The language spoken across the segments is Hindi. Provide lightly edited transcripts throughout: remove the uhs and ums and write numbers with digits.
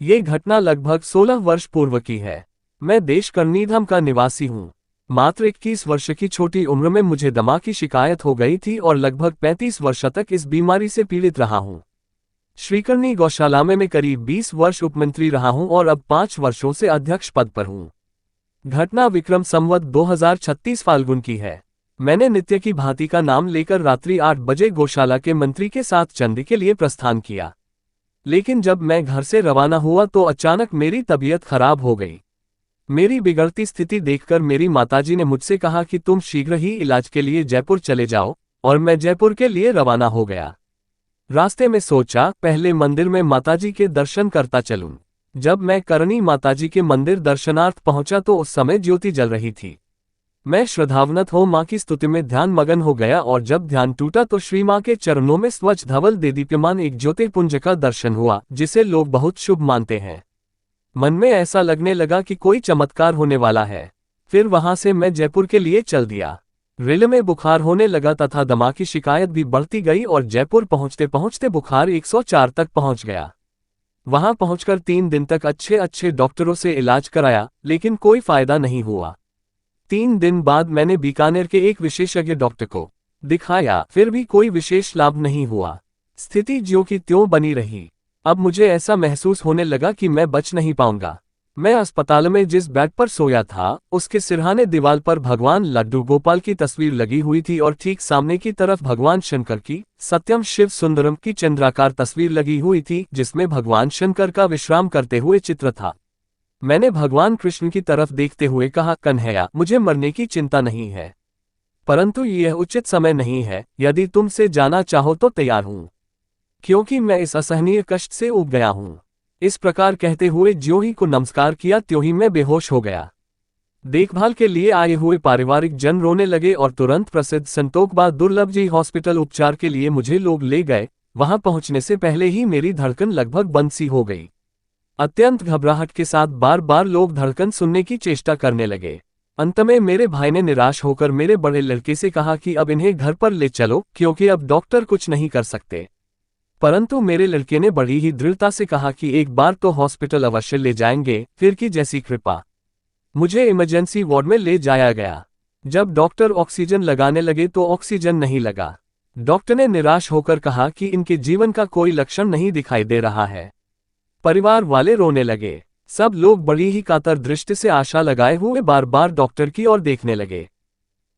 ये घटना लगभग 16 वर्ष पूर्व की है। मैं देश कर्नीधम का निवासी हूँ। मात्र 21 वर्ष की छोटी उम्र में मुझे दमा की शिकायत हो गई थी और लगभग 35 वर्ष तक इस बीमारी से पीड़ित रहा हूँ। श्रीकरनी गौशाला में मैं करीब 20 वर्ष उपमंत्री रहा हूँ और अब 5 वर्षों से अध्यक्ष पद पर हूँ। घटना विक्रम संवत 2036 फाल्गुन की है। मैंने नित्य की भांति का नाम लेकर रात्रि 8 बजे गौशाला के मंत्री के साथ चंदी के लिए प्रस्थान किया। लेकिन जब मैं घर से रवाना हुआ तो अचानक मेरी तबीयत खराब हो गई। मेरी बिगड़ती स्थिति देखकर मेरी माताजी ने मुझसे कहा कि तुम शीघ्र ही इलाज के लिए जयपुर चले जाओ, और मैं जयपुर के लिए रवाना हो गया। रास्ते में सोचा पहले मंदिर में माताजी के दर्शन करता चलूं। जब मैं करनी माताजी के मंदिर दर्शनार्थ पहुंचा तो उस समय ज्योति जल रही थी। मैं श्रद्धावनत हो मां की स्तुति में ध्यान मगन हो गया और जब ध्यान टूटा तो श्री मां के चरणों में स्वच्छ धवल देदीप्यमान एक ज्योतिर्पुंज का दर्शन हुआ, जिसे लोग बहुत शुभ मानते हैं। मन में ऐसा लगने लगा कि कोई चमत्कार होने वाला है। फिर वहां से मैं जयपुर के लिए चल दिया। रेल में बुखार होने लगा तथा दमा की शिकायत भी बढ़ती गई और जयपुर पहुंचते पहुंचते बुखार 104 तक पहुंच गया। वहां पहुंचकर 3 दिन तक अच्छे डॉक्टरों से इलाज कराया, लेकिन कोई फायदा नहीं हुआ। 3 दिन बाद मैंने बीकानेर के एक विशेषज्ञ डॉक्टर को दिखाया, फिर भी कोई विशेष लाभ नहीं हुआ। स्थिति ज्यों की त्यों बनी रही। अब मुझे ऐसा महसूस होने लगा कि मैं बच नहीं पाऊंगा। मैं अस्पताल में जिस बेड पर सोया था उसके सिरहाने दीवार पर भगवान लड्डू गोपाल की तस्वीर लगी हुई थी और ठीक सामने की तरफ भगवान शंकर की सत्यम शिव सुंदरम की चंद्राकार तस्वीर लगी हुई थी, जिसमें भगवान शंकर का विश्राम करते हुए चित्र था। मैंने भगवान कृष्ण की तरफ देखते हुए कहा, कन्हैया, मुझे मरने की चिंता नहीं है, परंतु यह उचित समय नहीं है। यदि तुमसे जाना चाहो तो तैयार हूं, क्योंकि मैं इस असहनीय कष्ट से ऊब गया हूं। इस प्रकार कहते हुए ज्यों ही को नमस्कार किया त्यों ही मैं बेहोश हो गया। देखभाल के लिए आए हुए पारिवारिक जन रोने लगे और तुरंत प्रसिद्ध संतोखबा दुर्लभ जी हॉस्पिटल उपचार के लिए मुझे लोग ले गए। वहां पहुंचने से पहले ही मेरी धड़कन लगभग बंद सी हो गई। अत्यंत घबराहट के साथ बार बार लोग धड़कन सुनने की चेष्टा करने लगे। अंत में मेरे भाई ने निराश होकर मेरे बड़े लड़के से कहा कि अब इन्हें घर पर ले चलो, क्योंकि अब डॉक्टर कुछ नहीं कर सकते। परंतु मेरे लड़के ने बड़ी ही दृढ़ता से कहा कि एक बार तो हॉस्पिटल अवश्य ले जाएंगे, फिर की जैसी कृपा। मुझे इमरजेंसी वार्ड में ले जाया गया। जब डॉक्टर ऑक्सीजन लगाने लगे तो ऑक्सीजन नहीं लगा। डॉक्टर ने निराश होकर कहा कि इनके जीवन का कोई लक्षण नहीं दिखाई दे रहा है। परिवार वाले रोने लगे। सब लोग बड़ी ही कातर दृष्टि से आशा लगाए हुए बार बार डॉक्टर की ओर देखने लगे।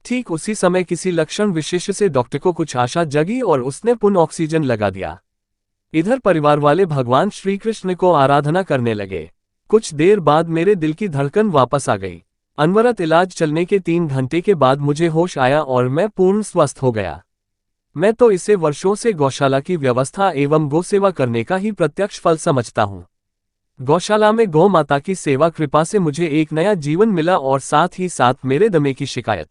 ठीक उसी समय किसी लक्षण विशेष से डॉक्टर को कुछ आशा जगी और उसने पुनः ऑक्सीजन लगा दिया। इधर परिवार वाले भगवान श्री कृष्ण को आराधना करने लगे। कुछ देर बाद मेरे दिल की धड़कन वापस आ गई। अनवरत इलाज चलने के 3 घंटे के बाद मुझे होश आया और मैं पूर्ण स्वस्थ हो गया। मैं तो इसे वर्षों से गौशाला की व्यवस्था एवं गौ सेवा करने का ही प्रत्यक्ष फल समझता हूँ। गौशाला में गौ माता की सेवा कृपा से मुझे एक नया जीवन मिला और साथ ही साथ मेरे दमे की शिकायत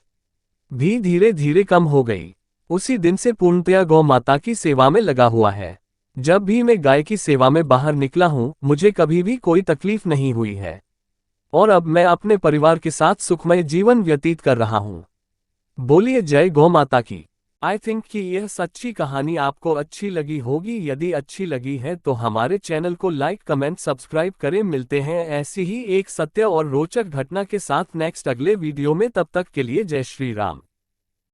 भी धीरे धीरे कम हो गई। उसी दिन से पूर्णतया गौ माता की सेवा में लगा हुआ है। जब भी मैं गाय की सेवा में बाहर निकला हूँ, मुझे कभी भी कोई तकलीफ नहीं हुई है और अब मैं अपने परिवार के साथ सुखमय जीवन व्यतीत कर रहा हूँ। बोलिए जय गौ माता की। आई थिंक कि यह सच्ची कहानी आपको अच्छी लगी होगी। यदि अच्छी लगी है तो हमारे चैनल को लाइक, कमेंट, सब्सक्राइब करें। मिलते हैं ऐसी ही एक सत्य और रोचक घटना के साथ नेक्स्ट अगले वीडियो में। तब तक के लिए जय श्री राम।